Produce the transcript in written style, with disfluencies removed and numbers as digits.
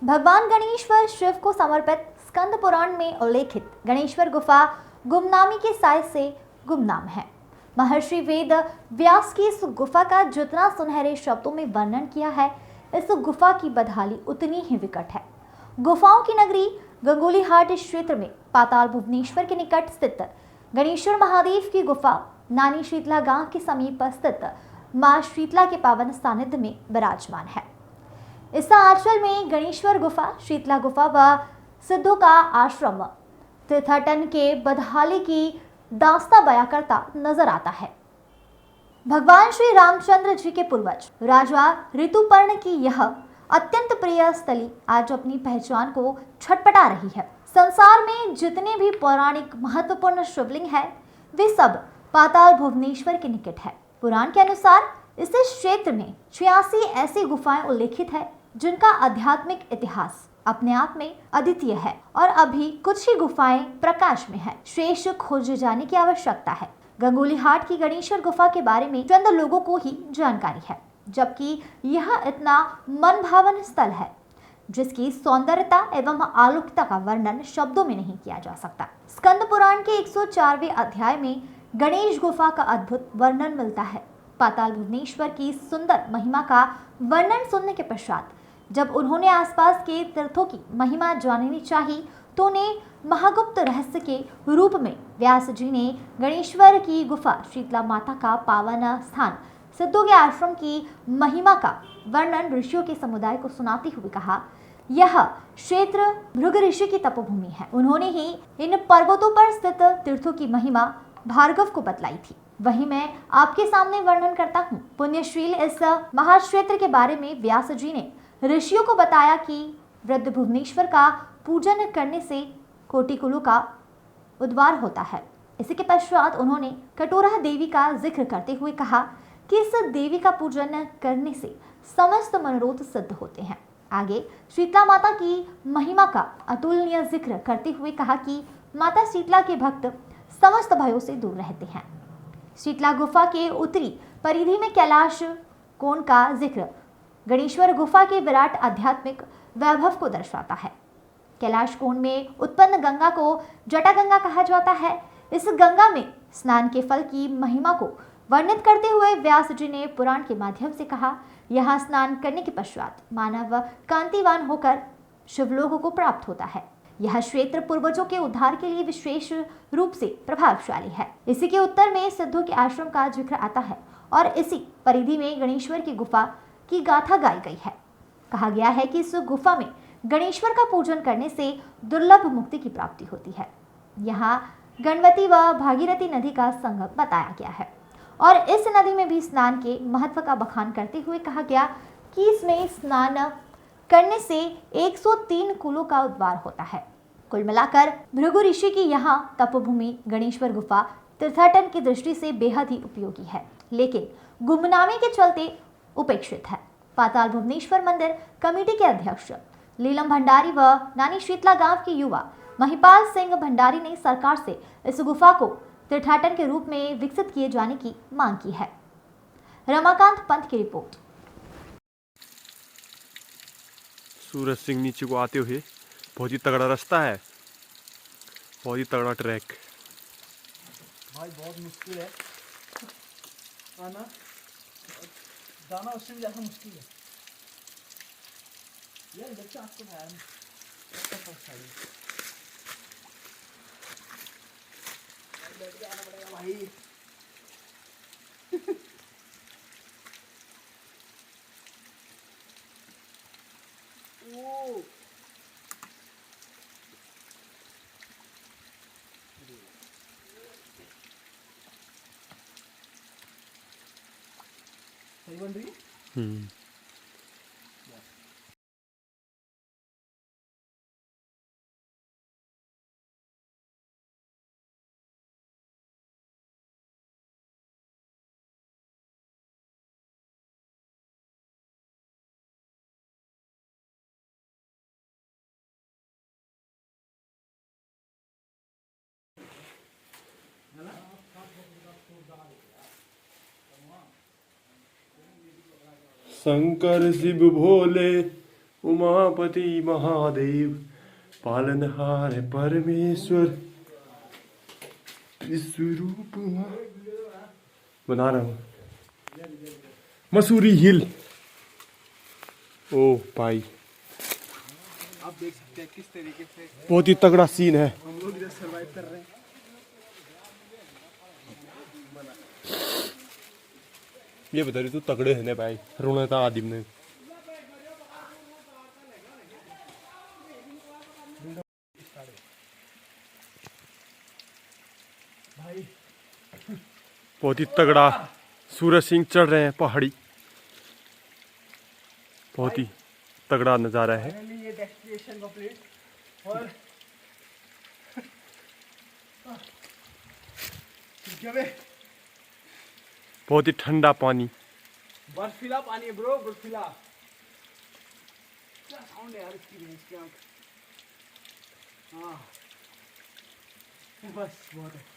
भगवान गणेश्वर शिव को समर्पित स्कंद पुराण में उल्लेखित गणेश्वर गुफा गुमनामी के साय से गुमनाम है। महर्षि वेद व्यास की इस गुफा का जितना सुनहरे शब्दों में वर्णन किया है, इस गुफा की बदहाली उतनी ही विकट है। गुफाओं की नगरी गंगोलीहाट क्षेत्र में पाताल भुवनेश्वर के निकट स्थित गणेश्वर महादेव की गुफा नानी शीतला गांव के समीप स्थित मां शीतला के पावन सानिध्य में विराजमान है। इस आंचल में गणेश्वर गुफा, शीतला गुफा व सिद्धों का आश्रम तीर्थाटन के बदहाली की दास्ता बयां करता नजर आता है। भगवान श्री रामचंद्र जी के पूर्वज राजा ऋतुपर्ण की यह अत्यंत प्रिय स्थली आज अपनी पहचान को छटपटा रही है। संसार में जितने भी पौराणिक महत्वपूर्ण शिवलिंग है, वे सब पाताल भुवनेश्वर के निकट है। पुराण के अनुसार इस क्षेत्र में 86 ऐसी गुफाएं उल्लेखित है जिनका आध्यात्मिक इतिहास अपने आप में अद्वितीय है और अभी कुछ ही गुफाएं प्रकाश में है। शेष खोजे जाने की आवश्यकता है। गंगोलीहाट की गणेश्वर गुफा के बारे में चंद लोगों को ही जानकारी है, जबकि यह इतना मनभावन स्थल है जिसकी सौंदर्यता एवं आलौकिकता का वर्णन शब्दों में नहीं किया जा सकता। स्कंद पुराण के 104वें अध्याय में गणेश गुफा का अद्भुत वर्णन मिलता है। पाताल भुवनेश्वर की सुंदर महिमा का वर्णन सुनने के पश्चात जब उन्होंने आसपास के तीर्थों की महिमा जाननी चाही, तो उन्हें महागुप्त रहस्य के रूप में व्यास जी ने गणेश्वर की गुफा, शीतला माता का पावन स्थान, सिद्धों के आश्रम की महिमा का वर्णन ऋषियों के समुदाय को सुनाते हुए कहा, यह क्षेत्र भृगु ऋषि की तपोभूमि है। उन्होंने ही इन पर्वतों पर स्थित तीर्थों की महिमा भार्गव को बतलाई थी। वही मैं आपके सामने वर्णन करता हूँ। पुण्यशील इस महाक्षेत्र के बारे में व्यास जी ने ऋषियों को बताया कि वृद्ध भुवनेश्वर का पूजन करने से कोटि कुलों का उद्धार होता है। इसी के पश्चात उन्होंने कटोरा देवी का जिक्र करते हुए कहा कि इस देवी का पूजन करने से समस्त मनोरथ सिद्ध होते हैं। आगे शीतला माता की महिमा का अतुलनीय जिक्र करते हुए कहा कि माता शीतला के भक्त समस्त भयों से दूर रहते हैं। शीतला गुफा के उत्तरी परिधि में कैलाश कोण का जिक्र गणेश्वर गुफा के विराट आध्यात्मिक वैभव को दर्शाता है। कैलाश कोण में उत्पन्न गंगा को जटागंगा कहा जाता है। इस गंगा में स्नान के फल की महिमा को वर्णित करते हुए व्यास जी ने पुराण के माध्यम से कहा, यहाँ स्नान करने के पश्चात मानव कांतिवान होकर शिवलोक को प्राप्त होता है। यह क्षेत्र पूर्वजों के उद्धार के लिए विशेष रूप से प्रभावशाली है। इसी के उत्तर में सिद्धों के आश्रम का जिक्र आता है और इसी परिधि में गणेश्वर की गुफा की गाथा गाई गई है। कहा गया है कि इस गुफा में गणेश्वर का पूजन करने से दुर्लभ मुक्ति की प्राप्ति होती है। यहाँ गणवती व भागीरथी नदी का संगम बताया गया है और इस नदी में भी स्नान के महत्व का बखान करते हुए कहा गया कि इसमें स्नान करने से 103 कुलों का उद्धार होता है। कुल मिलाकर भृगु ऋषि की यहाँ तपोभूमि गणेश्वर गुफा तीर्थाटन की दृष्टि से बेहद ही उपयोगी है, लेकिन गुमनामी के चलते उपेक्षित है। पाताल भुवनेश्वर मंदिर कमेटी के अध्यक्ष लीलम भंडारी व नानी शीतला गांव के युवा महिपाल सिंह भंडारी ने सरकार से इस गुफा को तीर्थाटन के रूप में विकसित किए जाने की मांग की है। रमाकांत पंत की रिपोर्ट। सूरज सिंह नीचे को आते हुए बहुत ही तगड़ा रास्ता है, बहुत ही तगड़ा ट्रैक भाई, बहुत मुश्किल है आना, जाना उससे भी ज़्यादा मुश्किल है यार। बच्चा आपको आना पड़ेगा भाई। ओ सही बन रही है। शंकर शिव भोले उमापति महादेव पालनहार परमेश्वर विश्वरूप बना रहा हूँ। मसूरी हिल। ओ भाई आप देख सकते हैं किस तरीके से बहुत ही तगड़ा सीन है। हम लोग इधर सर्वाइव कर रहे हैं। ये बता रही तू तगड़े है ना भाई, रोना था आदिम ने। भाई बहुत ही तगड़ा सूरज सिंह चढ़ रहे हैं पहाड़ी। बहुत ही तगड़ा नज़ारा है। फाइनली ये डेस्टिनेशन कंप्लीट और बहुत ही ठंडा पानी। बर्फीला पानी है ब्रो, बर्फीला। क्या साउंड है यार इसकी भैंस की आंख। हाँ बस बहुत है।